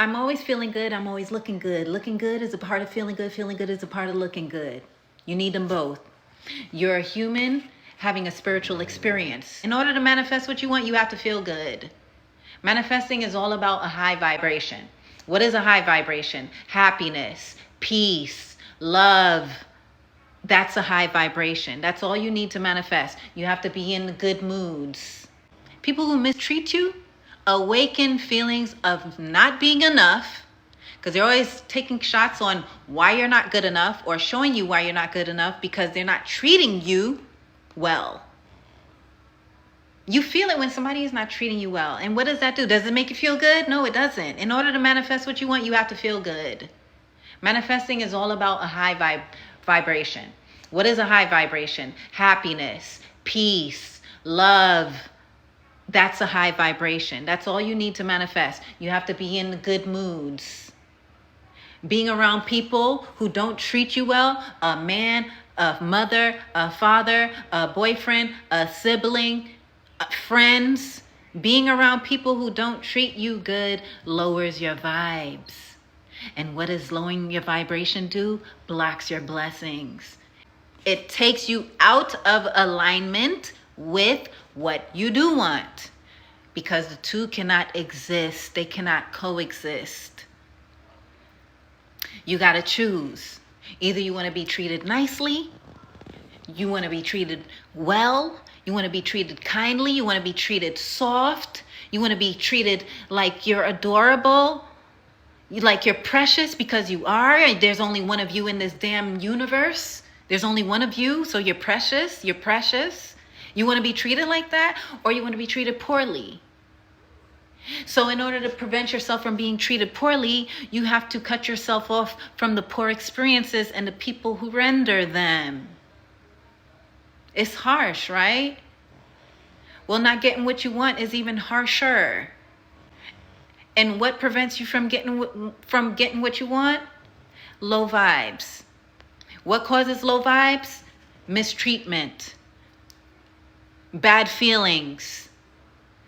I'm always feeling good. I'm always looking good. Looking good is a part of feeling good. Feeling good is a part of looking good. You need them both. You're a human having a spiritual experience. In order to manifest what you want, you have to feel good. Manifesting is all about a high vibration. What is a high vibration? Happiness, peace, love. That's a high vibration. That's all you need to manifest. You have to be in good moods. People who mistreat you awaken feelings of not being enough, because they're always taking shots on why you're not good enough or showing you why you're not good enough because they're not treating you well. You feel it when somebody is not treating you well. And what does that do? Does it make you feel good? No, it doesn't. In order to manifest what you want, you have to feel good. Manifesting is all about a high vibration. What is a high vibration? Happiness, peace, love. That's a high vibration. That's all you need to manifest. You have to be in good moods. Being around people who don't treat you well, a man, a mother, a father, a boyfriend, a sibling, friends, being around people who don't treat you good lowers your vibes. And what does lowering your vibration do? Blocks your blessings. It takes you out of alignment with what you do want, because the two cannot exist. They cannot coexist. You got to choose. Either you want to be treated nicely, you want to be treated well, you want to be treated kindly, you want to be treated soft, you want to be treated like you're adorable, like you're precious, because you are. There's only one of you in this damn universe. There's only one of you, so you're precious. You're precious. You want to be treated like that, or you want to be treated poorly? So in order to prevent yourself from being treated poorly, you have to cut yourself off from the poor experiences and the people who render them. It's harsh, right? Well, not getting what you want is even harsher. And what prevents you from getting what you want? Low vibes. What causes low vibes? Mistreatment, bad feelings,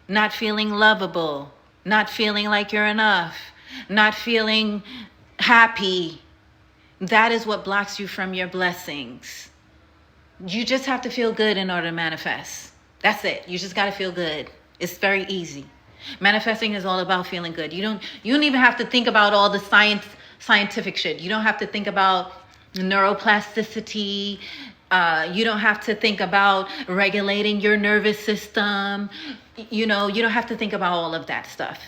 not feeling lovable, not feeling like you're enough, not feeling happy. That is what blocks you from your blessings. You just have to feel good in order to manifest. That's it. You just got to feel good. It's very easy. Manifesting is all about feeling good. You don't even have to think about all the scientific shit. You don't have to think about neuroplasticity. You don't have to think about regulating your nervous system. You don't have to think about all of that stuff.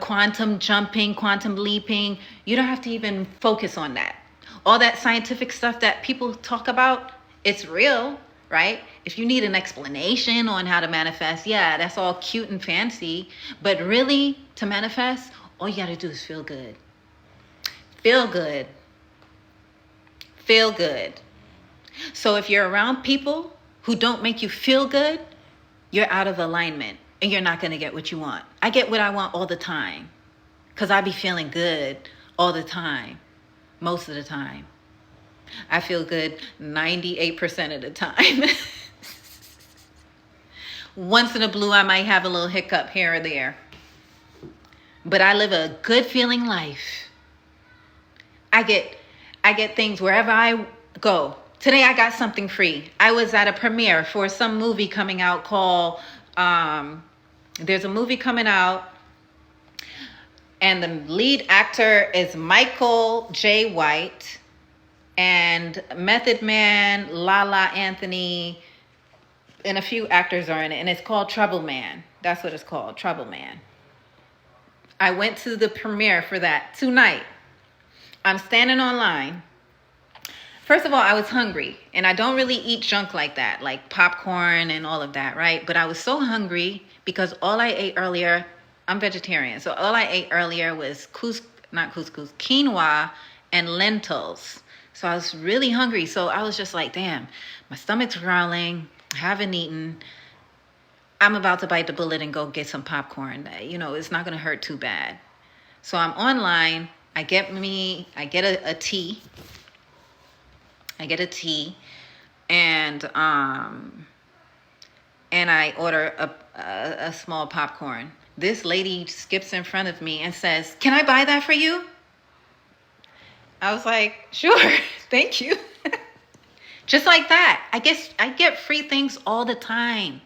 Quantum jumping, quantum leaping. You don't have to even focus on that. All that scientific stuff that people talk about, it's real, right? If you need an explanation on how to manifest, yeah, that's all cute and fancy. But really, to manifest, all you got to do is feel good. Feel good. Feel good. So if you're around people who don't make you feel good, you're out of alignment and you're not going to get what you want. I get what I want all the time because I be feeling good all the time, most of the time. I feel good 98% of the time. Once in a blue, I might have a little hiccup here or there. But I live a good feeling life. I get things wherever I go. Today I got something free. I was at a premiere for some movie coming out called, there's a movie coming out, and the lead actor is Michael J. White, and Method Man, Lala Anthony, and a few actors are in it, and it's called Trouble Man. That's what it's called, Trouble Man. I went to the premiere for that tonight. I'm standing online. First of all, I was hungry, and I don't really eat junk like that, like popcorn and all of that, right? But I was so hungry because all I ate earlier, I'm vegetarian, so all I ate earlier was quinoa and lentils. So I was really hungry. So I was just like, damn, my stomach's growling. I haven't eaten. I'm about to bite the bullet and go get some popcorn. It's not going to hurt too bad. So I'm online. I get a tea. I get a tea, and I order a small popcorn. This lady skips in front of me and says, "Can I buy that for you?" I was like, "Sure, thank you." Just like that. I get free things all the time.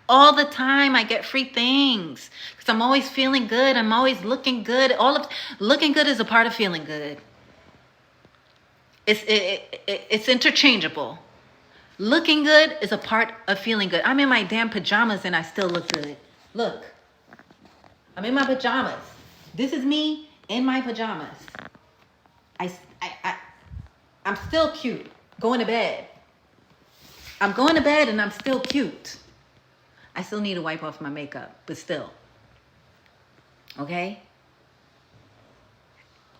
All the time I get free things because I'm always feeling good. I'm always looking good. Looking good is a part of feeling good. It's interchangeable. Looking good is a part of feeling good. I'm in my damn pajamas and I still look good. Look, I'm in my pajamas. This is me in my pajamas. I'm still cute. Going to bed. I'm going to bed and I'm still cute. I still need to wipe off my makeup, but still. Okay?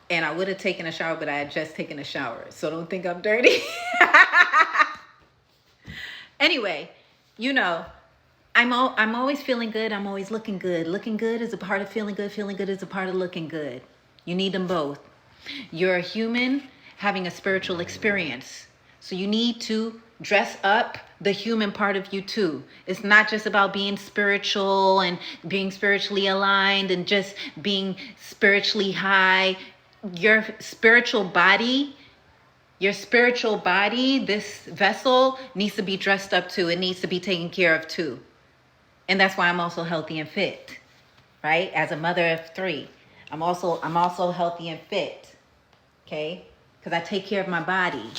And I would have taken a shower, but I had just taken a shower. So don't think I'm dirty. Anyway, you know, I'm always feeling good. I'm always looking good. Looking good is a part of feeling good. Feeling good is a part of looking good. You need them both. You're a human having a spiritual experience. So you need to dress up the human part of you too. It's not just about being spiritual and being spiritually aligned and just being spiritually high. Your spiritual body, this vessel needs to be dressed up too. It needs to be taken care of too. And that's why I'm also healthy and fit, right? As a mother of 3, I'm also healthy and fit, okay? Because I take care of my body.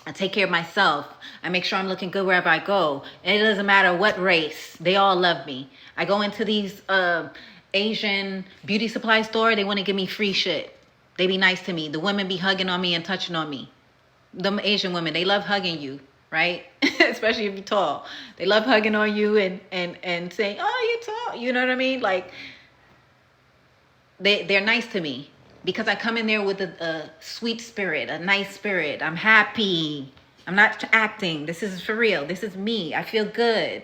I take care of myself. I make sure I'm looking good wherever I go. And it doesn't matter what race. They all love me. I go into these Asian beauty supply store. They want to give me free shit. They be nice to me. The women be hugging on me and touching on me. Them Asian women, they love hugging you, right? Especially if you're tall. They love hugging on you and saying, "Oh, you're tall." You know what I mean? Like, they're nice to me. Because I come in there with a sweet spirit, a nice spirit. I'm happy. I'm not acting. This is for real. This is me. I feel good.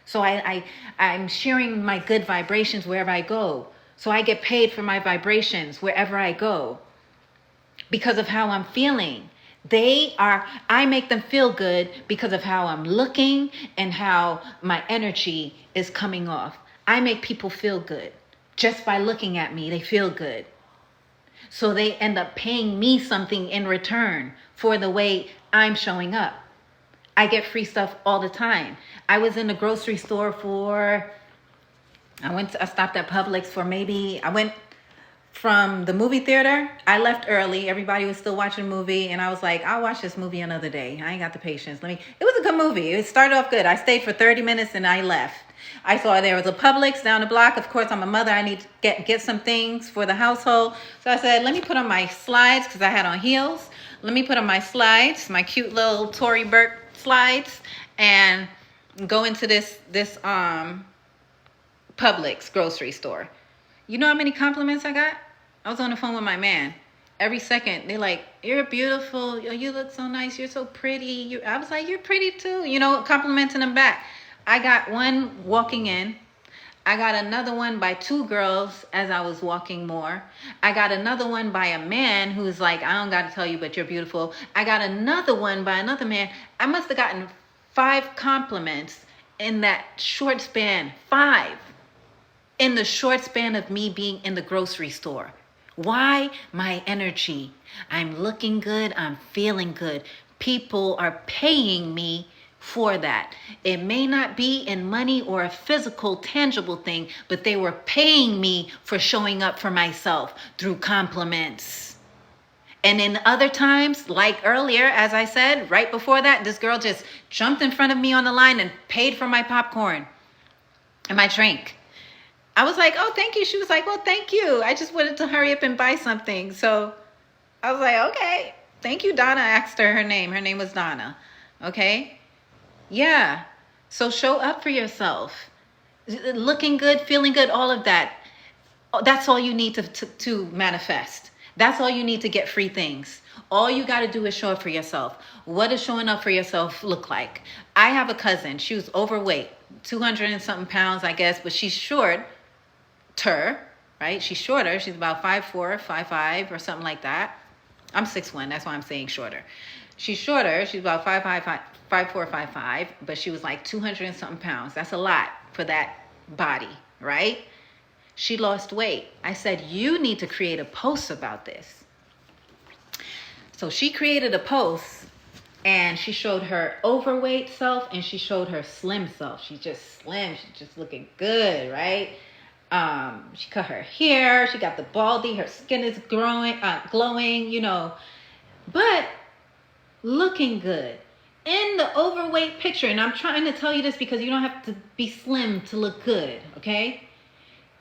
So I'm sharing my good vibrations wherever I go. So I get paid for my vibrations wherever I go. Because of how I'm feeling. I make them feel good because of how I'm looking and how my energy is coming off. I make people feel good. Just by looking at me, they feel good. So they end up paying me something in return for the way I'm showing up. I get free stuff all the time. I was in the grocery store I stopped at Publix for I went from the movie theater. I left early. Everybody was still watching a movie. And I was like, I'll watch this movie another day. I ain't got the patience. It was a good movie. It started off good. I stayed for 30 minutes and I left. I saw there was a Publix down the block. Of course, I'm a mother. I need to get some things for the household. So I said, let me put on my slides because I had on heels. Let me put on my slides, my cute little Tory Burke slides, and go into this Publix grocery store. You know how many compliments I got? I was on the phone with my man. Every second, they're like, "You're beautiful. You look so nice. You're so pretty." I was like, "You're pretty too." You know, complimenting them back. I got one walking in. I got another one by 2 girls as I was walking more. I got another one by a man who's like, "I don't got to tell you, but you're beautiful." I got another one by another man. I must have gotten 5 compliments in that short span. 5. In the short span of me being in the grocery store. Why? My energy. I'm looking good. I'm feeling good. People are paying me for that. It may not be in money or a physical, tangible thing, but they were paying me for showing up for myself through compliments. And in other times, like earlier, as I said, right before that, this girl just jumped in front of me on the line and paid for my popcorn and my drink. I was like, "Oh, thank you." She was like, "Well, thank you. I just wanted to hurry up and buy something." So I was like, "Okay, thank you, Donna." I asked her name. Her name was Donna. Okay. Yeah. So show up for yourself. Looking good, feeling good, all of that. That's all you need to manifest. That's all you need to get free things. All you got to do is show up for yourself. What does showing up for yourself look like? I have a cousin. She was overweight, 200 and something pounds, I guess, but she's shorter, right? She's shorter. She's about 5'4", 5'5", or something like that. I'm 6'1", that's why I'm saying shorter. She's shorter. She's about 5'4", 5'5", but she was like 200 and something pounds. That's a lot for that body, right? She lost weight. I said, you need to create a post about this. So she created a post and she showed her overweight self and she showed her slim self. She's just slim. She's just looking good, right? She cut her hair. She got the baldy. Her skin is glowing, you know, but looking good. In the overweight picture, and I'm trying to tell you this because you don't have to be slim to look good, okay?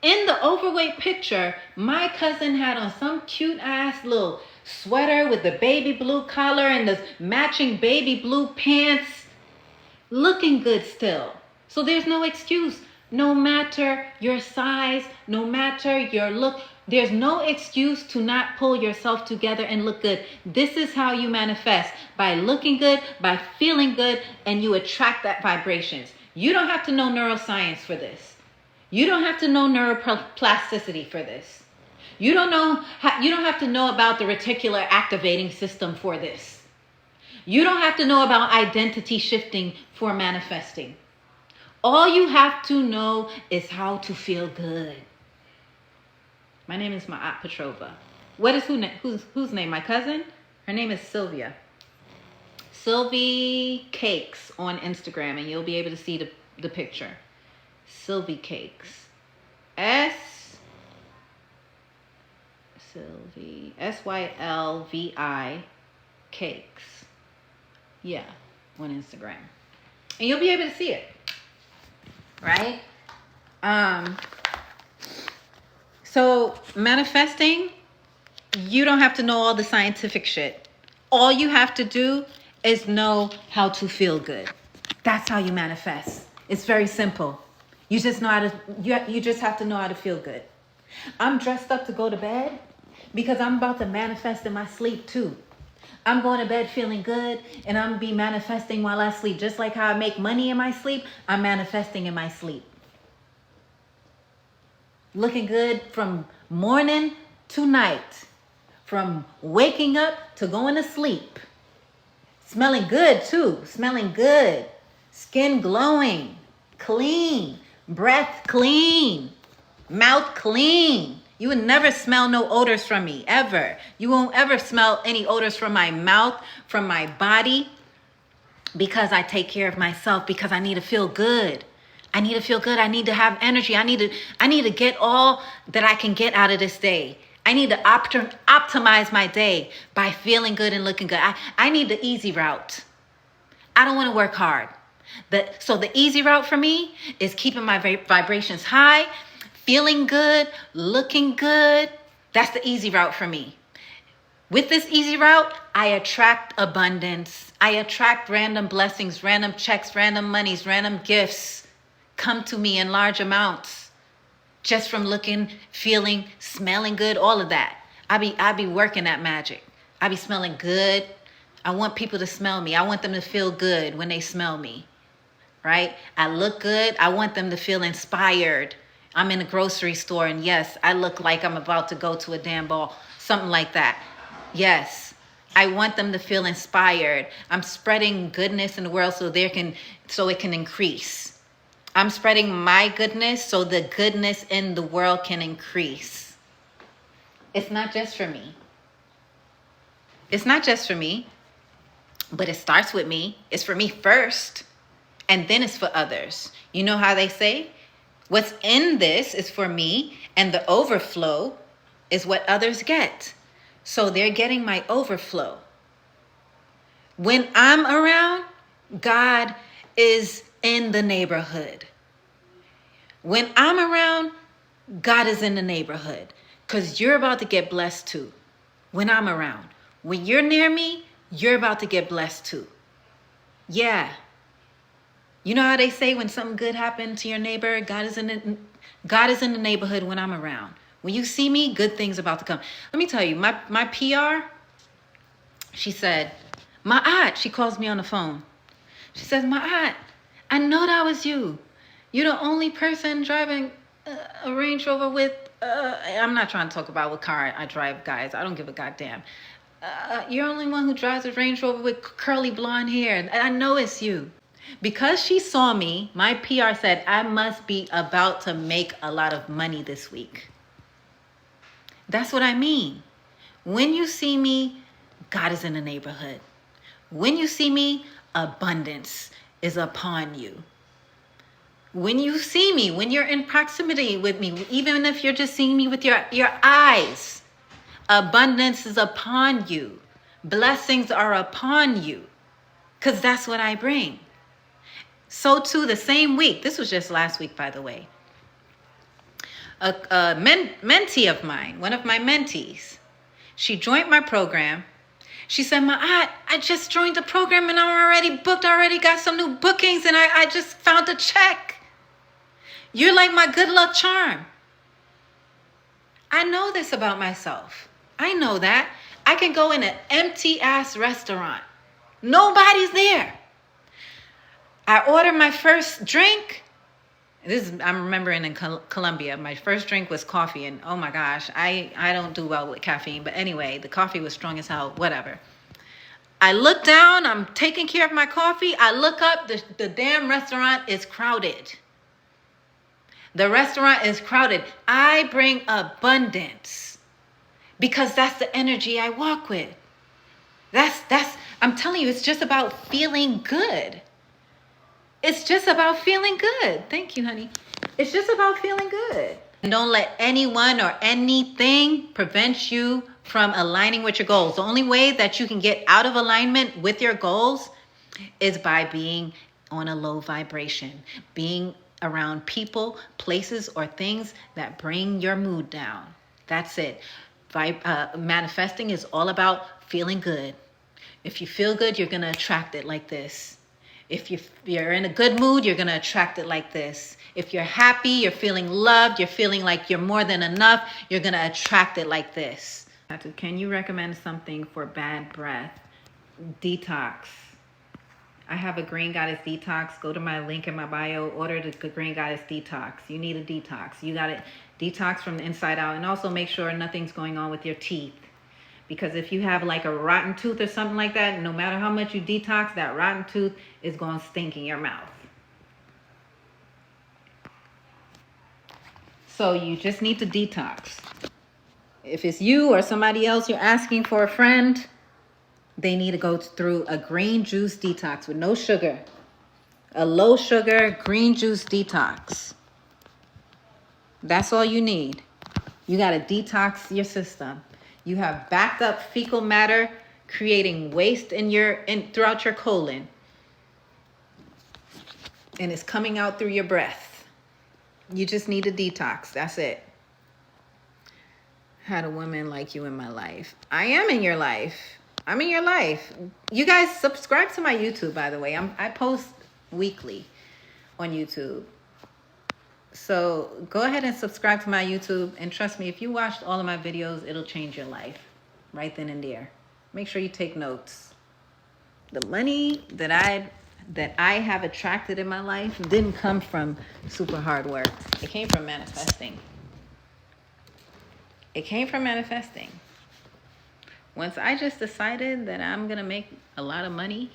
In the overweight picture, my cousin had on some cute ass little sweater with the baby blue collar and the matching baby blue pants, looking good still. So there's no excuse. No matter your size, no matter your look, there's no excuse to not pull yourself together and look good. This is how you manifest, by looking good, by feeling good, and you attract that vibrations. You don't have to know neuroscience for this. You don't have to know neuroplasticity for this. You don't have to know about the reticular activating system for this. You don't have to know about identity shifting for manifesting. All you have to know is how to feel good. My name is Ma'at Petrova. What is whose name? My cousin? Her name is Sylvia. Sylvie Cakes on Instagram, and you'll be able to see the picture. Sylvie Cakes. Sylvie. Sylvi Cakes. Yeah, on Instagram. And you'll be able to see it. Right? So manifesting, you don't have to know all the scientific shit. All you have to do is know how to feel good. That's how you manifest. It's very simple. You just know how to, you just have to know how to feel good. I'm dressed up to go to bed because I'm about to manifest in my sleep too. I'm going to bed feeling good, and I'm be manifesting while I sleep. Just like how I make money in my sleep, I'm manifesting in my sleep. Looking good from morning to night. From waking up to going to sleep. Smelling good too. Smelling good. Skin glowing. Clean. Breath clean. Mouth clean. You would never smell no odors from me, ever. You won't ever smell any odors from my mouth, from my body, because I take care of myself, because I need to feel good. I need to feel good. I need to have energy. I need to get all that I can get out of this day. I need to optimize my day by feeling good and looking good. I need the easy route. I don't want to work hard. So the easy route for me is keeping my vibrations high, feeling good, looking good. That's the easy route for me. With this easy route, I attract abundance. I attract random blessings, random checks, random monies, random gifts come to me in large amounts. Just from looking, feeling, smelling good, all of that. I be working that magic. I be smelling good. I want people to smell me. I want them to feel good when they smell me. Right? I look good. I want them to feel inspired. I'm in a grocery store and yes, I look like I'm about to go to a damn ball. Something like that. Yes. I want them to feel inspired. I'm spreading goodness in the world so it can increase. I'm spreading my goodness so the goodness in the world can increase. It's not just for me. It's not just for me, but it starts with me. It's for me first, and then it's for others. You know how they say? What's in this is for me, and the overflow is what others get. So they're getting my overflow. When I'm around, God is in the neighborhood. When I'm around, God is in the neighborhood. Because you're about to get blessed too. When I'm around. When you're near me, you're about to get blessed too. Yeah. You know how they say when something good happened to your neighbor, God is in the neighborhood when I'm around. When you see me, good things about to come. Let me tell you, my PR, she said, my aunt, she calls me on the phone. She says, my aunt, I know that was you. You're the only person driving a Range Rover with, I'm not trying to talk about what car I drive, guys. I don't give a goddamn. You're the only one who drives a Range Rover with curly blonde hair. And I know it's you. Because she saw me, my PR said, I must be about to make a lot of money this week. That's what I mean. When you see me, God is in the neighborhood. When you see me, abundance is upon you. When you see me, when you're in proximity with me, even if you're just seeing me with your eyes, abundance is upon you. Blessings are upon you. Because that's what I bring. So too, the same week, this was just last week, by the way, a mentee of mine, one of my mentees, she joined my program. She said, I just joined the program and I'm already booked. I already got some new bookings and I just found a check. You're like my good luck charm. I know this about myself. I know that. I can go in an empty ass restaurant. Nobody's there. I ordered my first drink. I'm remembering in Colombia, my first drink was coffee. And oh my gosh, I don't do well with caffeine. But anyway, the coffee was strong as hell, whatever. I look down, I'm taking care of my coffee. I look up, the damn restaurant is crowded. The restaurant is crowded. I bring abundance because that's the energy I walk with. I'm telling you, it's just about feeling good. It's just about feeling good. Thank you, honey. It's just about feeling good. And don't let anyone or anything prevent you from aligning with your goals. The only way that you can get out of alignment with your goals is by being on a low vibration, being around people, places, or things that bring your mood down. That's it. Manifesting is all about feeling good. If you feel good, you're going to attract it like this. If you're in a good mood, you're going to attract it like this. If you're happy, you're feeling loved, you're feeling like you're more than enough, you're going to attract it like this. Can you recommend something for bad breath? Detox. I have a Green Goddess Detox. Go to my link in my bio. Order the Green Goddess Detox. You need a detox. You got to detox from the inside out. And also make sure nothing's going on with your teeth. Because if you have like a rotten tooth or something like that, no matter how much you detox, that rotten tooth is going to stink in your mouth. So you just need to detox. If it's you or somebody else you're asking for a friend, they need to go through a green juice detox with no sugar. A low sugar green juice detox. That's all you need. You got to detox your system. You have backed up fecal matter, creating waste throughout your colon. And it's coming out through your breath. You just need a detox. That's it. Had a woman like you in my life. I am in your life. I'm in your life. You guys subscribe to my YouTube, by the way. I post weekly on YouTube. So go ahead and subscribe to my YouTube. And trust me, if you watched all of my videos, it'll change your life right then and there. Make sure you take notes. The money that I have attracted in my life didn't come from super hard work. It came from manifesting. It came from manifesting. Once I just decided that I'm going to make a lot of money,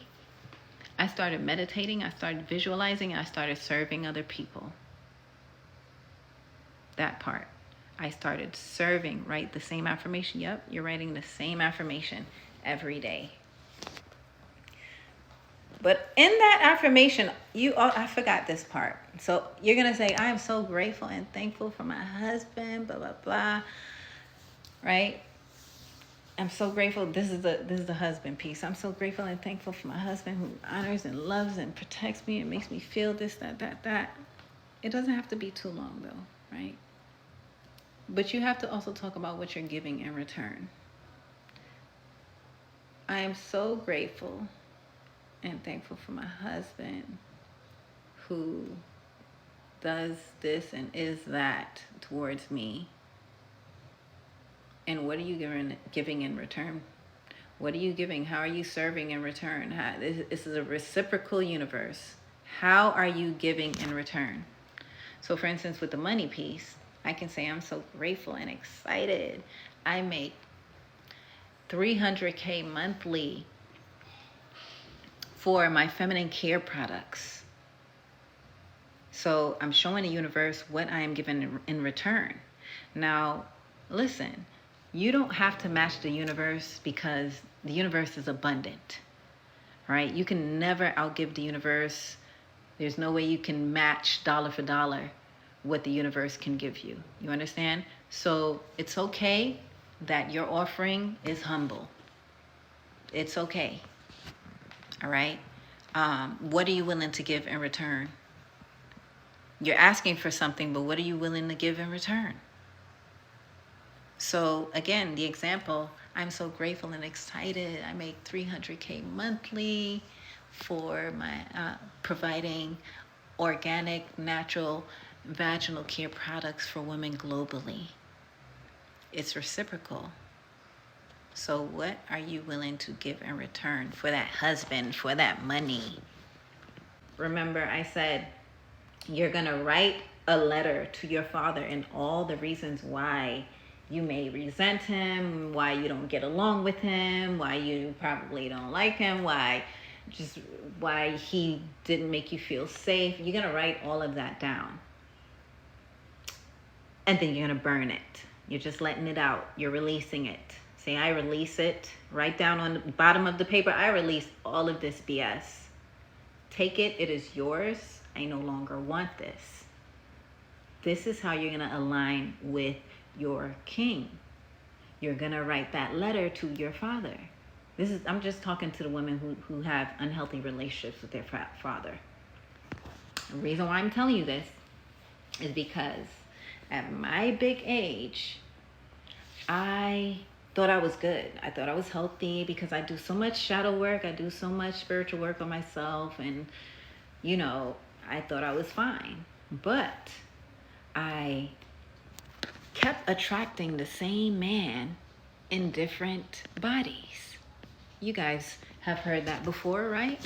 I started meditating, I started visualizing, I started serving other people. That part. I started serving, write the same affirmation. Yep, you're writing the same affirmation every day. But in that affirmation, I forgot this part. So you're going to say, I am so grateful and thankful for my husband, blah, blah, blah. Right? I'm so grateful. This is the husband piece. I'm so grateful and thankful for my husband who honors and loves and protects me and makes me feel this, that. It doesn't have to be too long though, right? But you have to also talk about what you're giving in return. I am so grateful and thankful for my husband who does this and is that towards me. And what are you giving in return? What are you giving? How are you serving in return? This is a reciprocal universe. How are you giving in return? So for instance, with the money piece, I can say I'm so grateful and excited. I make $300K monthly for my feminine care products. So I'm showing the universe what I am given in return. Now, listen, you don't have to match the universe because the universe is abundant, right? You can never outgive the universe. There's no way you can match dollar for dollar what the universe can give you. You understand? So it's okay that your offering is humble. It's okay. All right? What are you willing to give in return? You're asking for something, but what are you willing to give in return? So again, the example, I'm so grateful and excited. I make $300K monthly for my providing organic, natural, vaginal care products for women globally. It's reciprocal. So what are you willing to give in return for that husband, for that money? Remember, I said you're going to write a letter to your father and all the reasons why you may resent him, why you don't get along with him, why you probably don't like him, why he didn't make you feel safe. You're going to write all of that down. And then you're going to burn it. You're just letting it out. You're releasing it. Say, I release it. Write down on the bottom of the paper, I release all of this BS. Take it. It is yours. I no longer want this. This is how you're going to align with your king. You're going to write that letter to your father. I'm just talking to the women who have unhealthy relationships with their father. The reason why I'm telling you this is because at my big age, I thought I was good. I thought I was healthy because I do so much shadow work. I do so much spiritual work on myself. And, I thought I was fine. But I kept attracting the same man in different bodies. You guys have heard that before, right?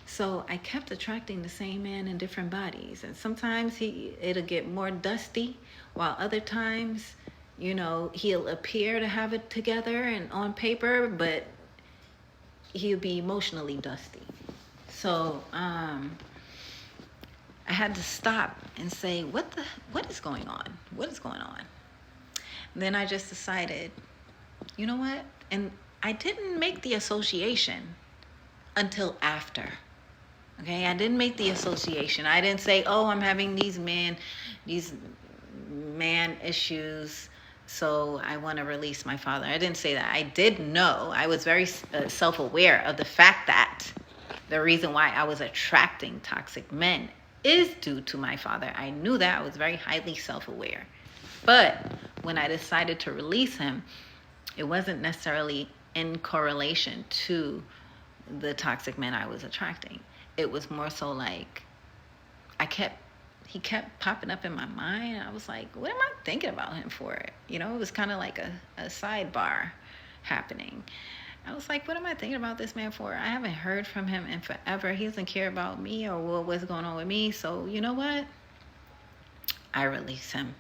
So I kept attracting the same man in different bodies. And sometimes it'll get more dusty, while other times, he'll appear to have it together and on paper, but he'll be emotionally dusty. So I had to stop and say, what is going on? What is going on? And then I just decided, you know what? And I didn't make the association until after. Okay, I didn't make the association. I didn't say, oh, I'm having these man issues, so I want to release my father. I didn't say that. I did know. I was very self-aware of the fact that the reason why I was attracting toxic men is due to my father. I knew that. I was very highly self-aware. But when I decided to release him, it wasn't necessarily in correlation to the toxic men I was attracting. It was more so like he kept popping up in my mind. I was like, what am I thinking about him for? It was kind of like a sidebar happening. I was like, what am I thinking about this man for? I haven't heard from him in forever. He doesn't care about me or what's going on with me. So you know what? I release him.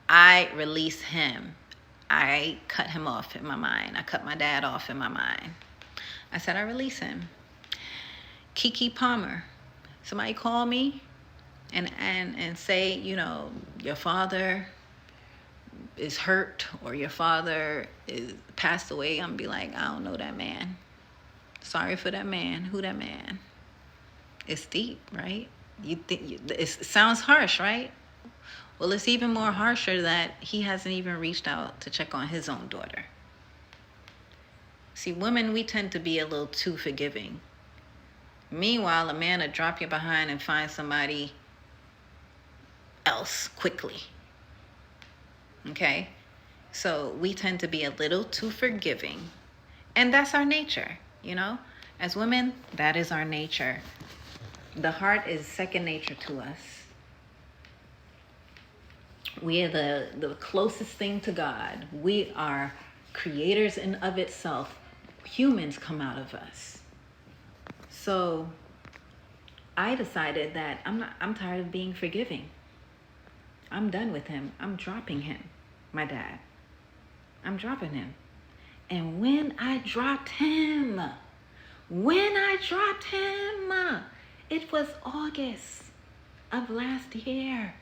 I release him. I cut him off in my mind. I cut my dad off in my mind. I said, I release him. Kiki Palmer. Somebody call me and say, your father is hurt or your father is passed away. I'm gonna be like, I don't know that man. Sorry for that man. Who that man? It's deep, right? You think it sounds harsh, right? Well, it's even more harsher that he hasn't even reached out to check on his own daughter. See, women, we tend to be a little too forgiving. Meanwhile, a man will drop you behind and find somebody else quickly. Okay? So we tend to be a little too forgiving. And that's our nature, As women, that is our nature. The heart is second nature to us. We are the closest thing to God. We are creators in of itself. Humans come out of us. So I decided that I'm tired of being forgiving. I'm done with him. I'm dropping him, my dad. I'm dropping him. And when I dropped him, When I dropped him, it was August of last year.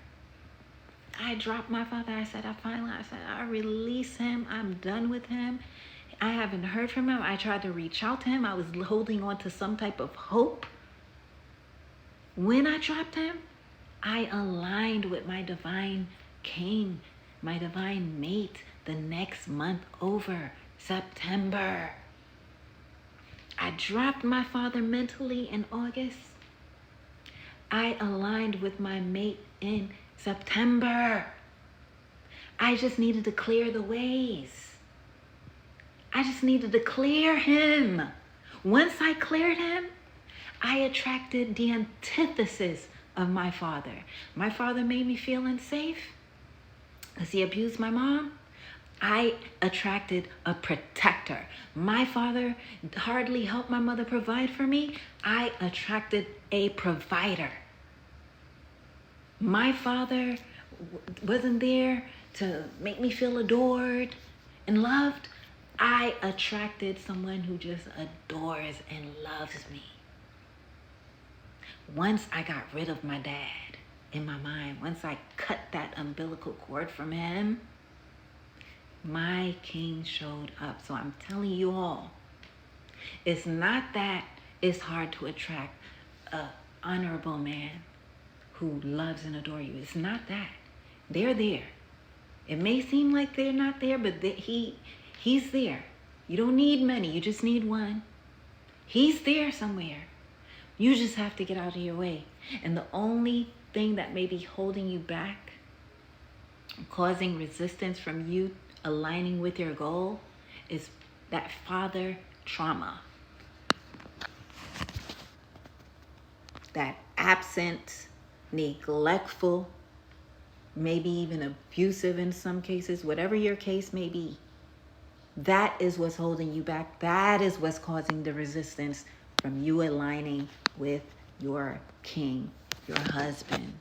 I dropped my father. I said, I release him. I'm done with him. I haven't heard from him. I tried to reach out to him. I was holding on to some type of hope. When I dropped him, I aligned with my divine king, my divine mate, the next month over, September. I dropped my father mentally in August. I aligned with my mate in September. I just needed to clear the ways. I just needed to clear him. Once I cleared him, I attracted the antithesis of my father. My father made me feel unsafe because he abused my mom. I attracted a protector. My father hardly helped my mother provide for me. I attracted a provider. My father wasn't there to make me feel adored and loved. I attracted someone who just adores and loves me. Once I got rid of my dad in my mind, once I cut that umbilical cord from him, my king showed up. So I'm telling you all, it's not that it's hard to attract an honorable man who loves and adores you. It's not that. They're there. It may seem like they're not there, but he's there. You don't need many. You just need one. He's there somewhere. You just have to get out of your way. And the only thing that may be holding you back, causing resistance from you aligning with your goal, is that father trauma. That absent, neglectful, maybe even abusive in some cases, whatever your case may be, that is what's holding you back. That is what's causing the resistance from you aligning with your king, your husband.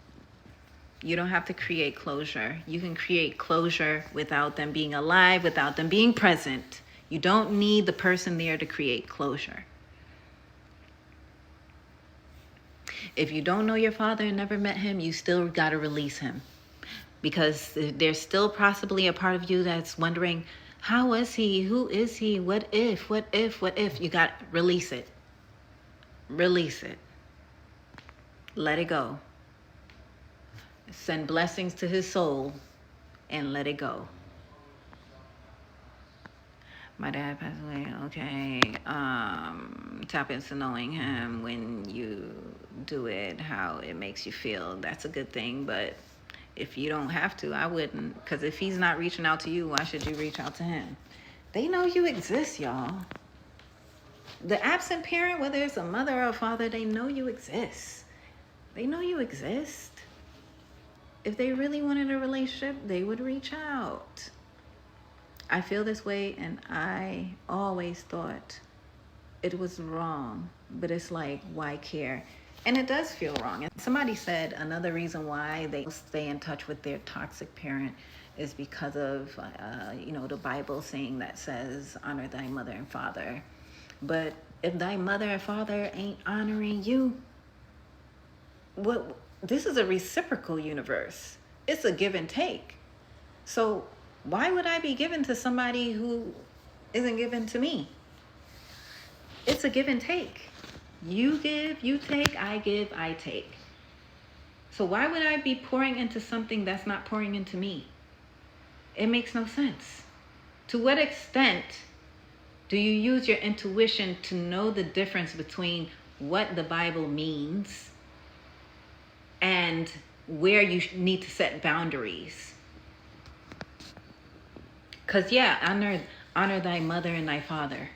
You don't have to create closure. You can create closure without them being alive, without them being present. You don't need the person there to create closure. If you don't know your father and never met him, you still got to release him. Because there's still possibly a part of you that's wondering, how was he? Who is he? What if? What if? What if? You got to release it. Release it. Let it go. Send blessings to his soul and let it go. My dad passed away. Okay. Tap into knowing him when you do it, how it makes you feel. That's a good thing. But if you don't have to, I wouldn't. Because if he's not reaching out to you, why should you reach out to him? They know you exist, y'all. The absent parent, whether it's a mother or a father, they know you exist. They know you exist. If they really wanted a relationship, they would reach out. I feel this way, and I always thought it was wrong. But it's like, why care? And it does feel wrong. And somebody said another reason why they stay in touch with their toxic parent is because of, the Bible saying that says, honor thy mother and father. But if thy mother and father ain't honoring you, this is a reciprocal universe. It's a give and take. So why would I be given to somebody who isn't given to me? It's a give and take. You give, you take, I give, I take. So why would I be pouring into something that's not pouring into me? It makes no sense. To what extent do you use your intuition to know the difference between what the Bible means and where you need to set boundaries? Because honor thy mother and thy father.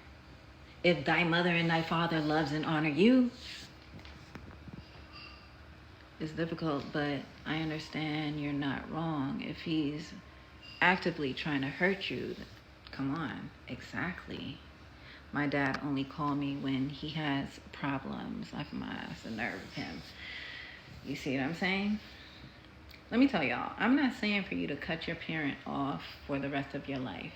If thy mother and thy father loves and honor you, it's difficult, but I understand you're not wrong. If he's actively trying to hurt you, come on, exactly. My dad only called me when he has problems. I must have nerved him. You see what I'm saying? Let me tell y'all, I'm not saying for you to cut your parent off for the rest of your life.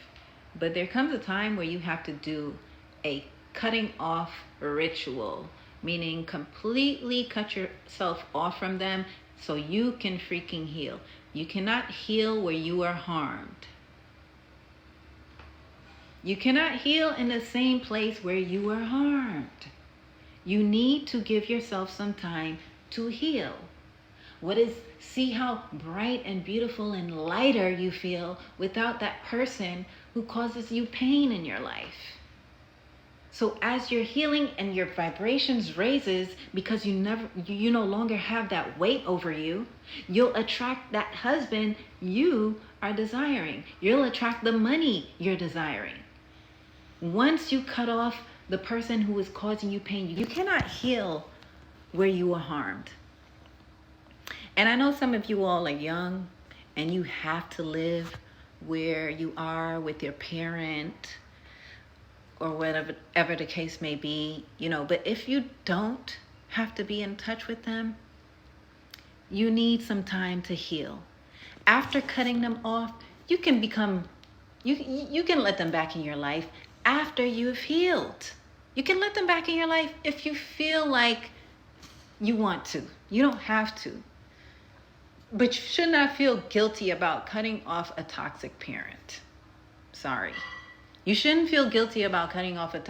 But there comes a time where you have to do a cutting off ritual, meaning completely cut yourself off from them so you can freaking heal. You cannot heal where you are harmed. You cannot heal in the same place where you were harmed. You need to give yourself some time to heal. See how bright and beautiful and lighter you feel without that person who causes you pain in your life. So as you're healing and your vibrations raises because you no longer have that weight over you, you'll attract that husband you are desiring. You'll attract the money you're desiring. Once you cut off the person who is causing you pain, you cannot heal where you were harmed. And I know some of you all are young and you have to live where you are with your parent or whatever the case may be, but if you don't have to be in touch with them, you need some time to heal. After cutting them off, you can let them back in your life after you've healed. You can let them back in your life if you feel like you want to. You don't have to. But you should not feel guilty about cutting off a toxic parent. Sorry. You shouldn't feel guilty about cutting off an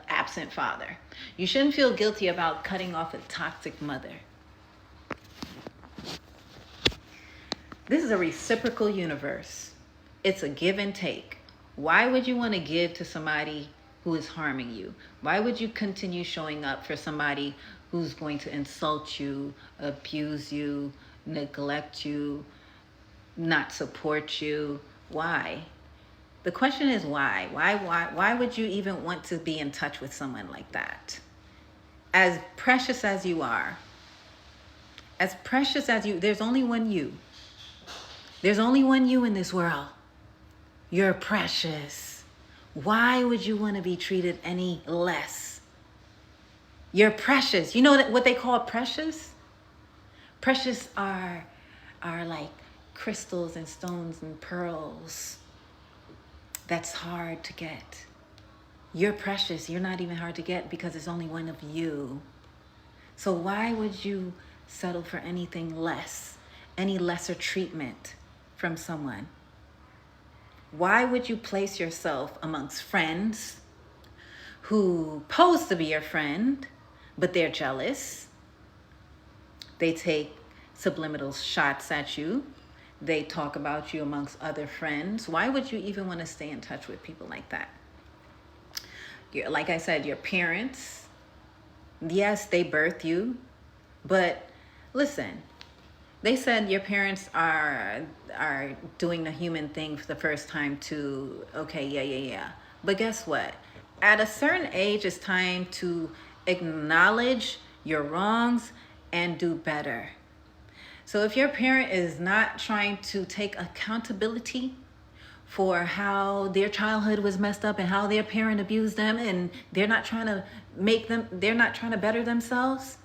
absent father. You shouldn't feel guilty about cutting off a toxic mother. This is a reciprocal universe. It's a give and take. Why would you want to give to somebody who is harming you? Why would you continue showing up for somebody who's going to insult you, abuse you, neglect you, not support you? Why? The question is why? Why would you even want to be in touch with someone like that? As precious as you are, there's only one you. There's only one you in this world. You're precious. Why would you want to be treated any less? You're precious. You know what they call precious? Precious are like crystals and stones and pearls. That's hard to get. You're precious. You're not even hard to get because there's only one of you. So why would you settle for anything less, any lesser treatment from someone? Why would you place yourself amongst friends who pose to be your friend, but they're jealous? They take subliminal shots at you. They talk about you amongst other friends. Why would you even want to stay in touch with people like that? Like I said, your parents, yes, they birthed you, but listen, they said your parents are doing the human thing for the first time too. Okay, yeah. But guess what? At a certain age, it's time to acknowledge your wrongs and do better. So if your parent is not trying to take accountability for how their childhood was messed up and how their parent abused them, and they're not trying to better themselves,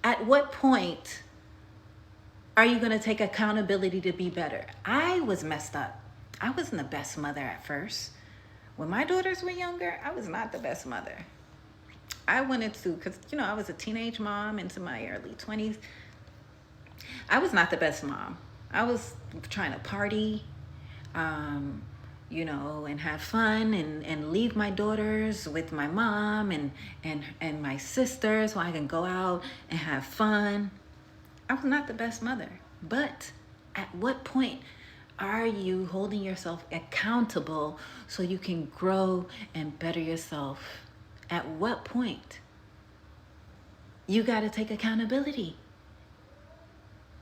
at what point are you going to take accountability to be better? I was messed up. I wasn't the best mother at first. When my daughters were younger, I was not the best mother. I wanted to, because, I was a teenage mom into my early 20s. I was not the best mom. I was trying to party, and have fun and leave my daughters with my mom and my sister so I can go out and have fun. I was not the best mother. But at what point are you holding yourself accountable so you can grow and better yourself? At what point? You got to take accountability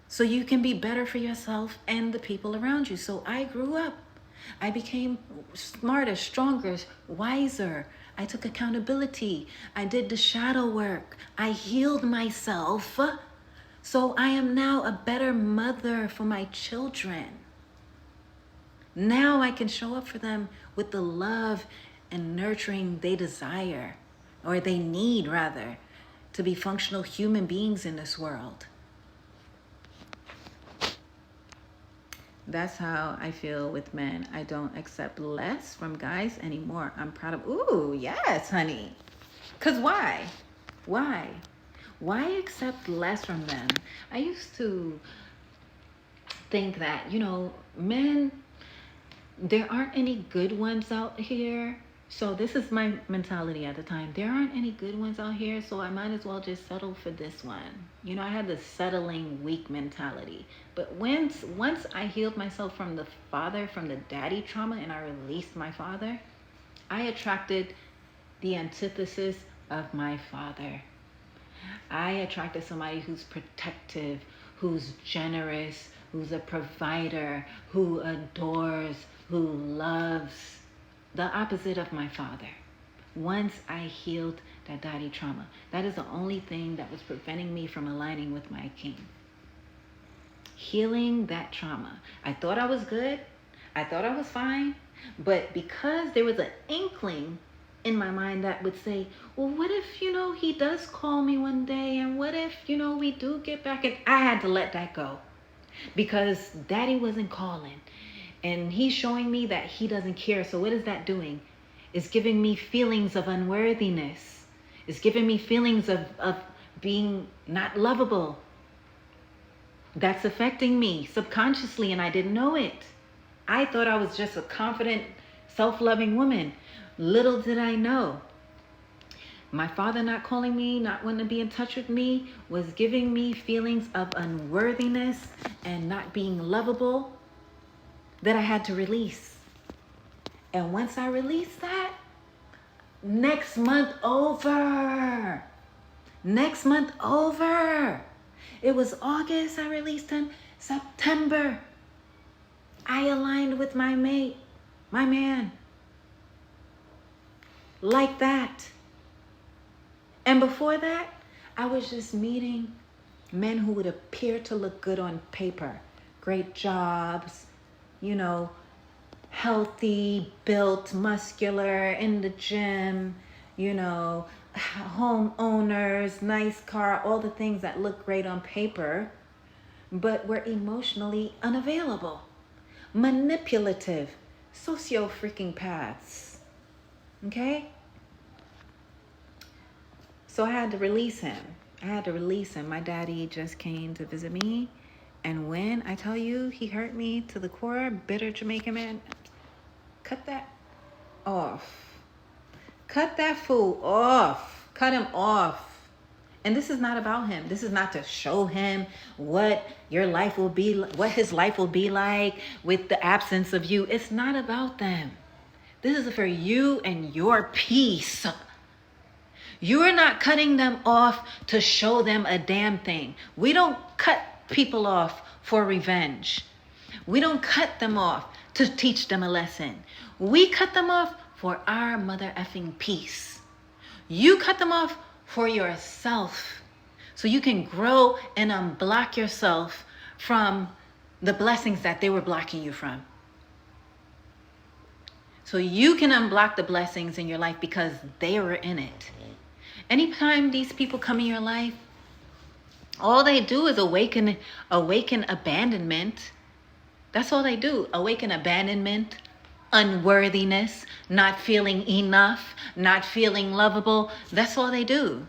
so you can be better for yourself and the people around you. So I grew up. I became smarter, stronger, wiser. I took accountability. I did the shadow work. I healed myself. So I am now a better mother for my children. Now I can show up for them with the love and nurturing they desire, or they need rather, to be functional human beings in this world. That's how I feel with men. I don't accept less from guys anymore. I'm proud of, ooh, yes, honey. Because why? Why? Why accept less from them? I used to think that, men, there aren't any good ones out here. So this is my mentality at the time. There aren't any good ones out here, so I might as well just settle for this one. I had the settling weak mentality. But once I healed myself from the daddy trauma, and I released my father, I attracted the antithesis of my father. I attracted somebody who's protective, who's generous, who's a provider, who adores, who loves. The opposite of my father. Once I healed that daddy trauma, that is the only thing that was preventing me from aligning with my king. Healing that trauma. I thought I was good. I thought I was fine. But because there was an inkling in my mind that would say, well, what if, he does call me one day, and what if, we do get back? And I had to let that go because daddy wasn't calling. And he's showing me that he doesn't care. So what is that doing? It's giving me feelings of unworthiness. It's giving me feelings of being not lovable. That's affecting me subconsciously, and I didn't know it. I thought I was just a confident, self-loving woman. Little did I know. My father not calling me, not wanting to be in touch with me, was giving me feelings of unworthiness and not being lovable that I had to release. And once I released that, next month over. It was August, I released him. September, I aligned with my mate, my man. Like that. And before that, I was just meeting men who would appear to look good on paper. Great jobs, healthy, built, muscular, in the gym, home owners, nice car, all the things that look great on paper, but were emotionally unavailable, manipulative, socio-freaking-paths. Okay? So I had to release him. My daddy just came to visit me. And when I tell you he hurt me to the core, bitter Jamaican man, cut that off. Cut that fool off. Cut him off. And this is not about him. This is not to show him what your life will be, what his life will be like with the absence of you. It's not about them. This is for you and your peace. You are not cutting them off to show them a damn thing. We don't cut people off for revenge. We don't cut them off to teach them a lesson. We cut them off for our mother effing peace. You cut them off for yourself so you can grow and unblock yourself from the blessings that they were blocking you from. So you can unblock the blessings in your life because they were in it. Anytime these people come in your life, all they do is awaken abandonment. That's all they do. Awaken abandonment, unworthiness, not feeling enough, not feeling lovable. That's all they do.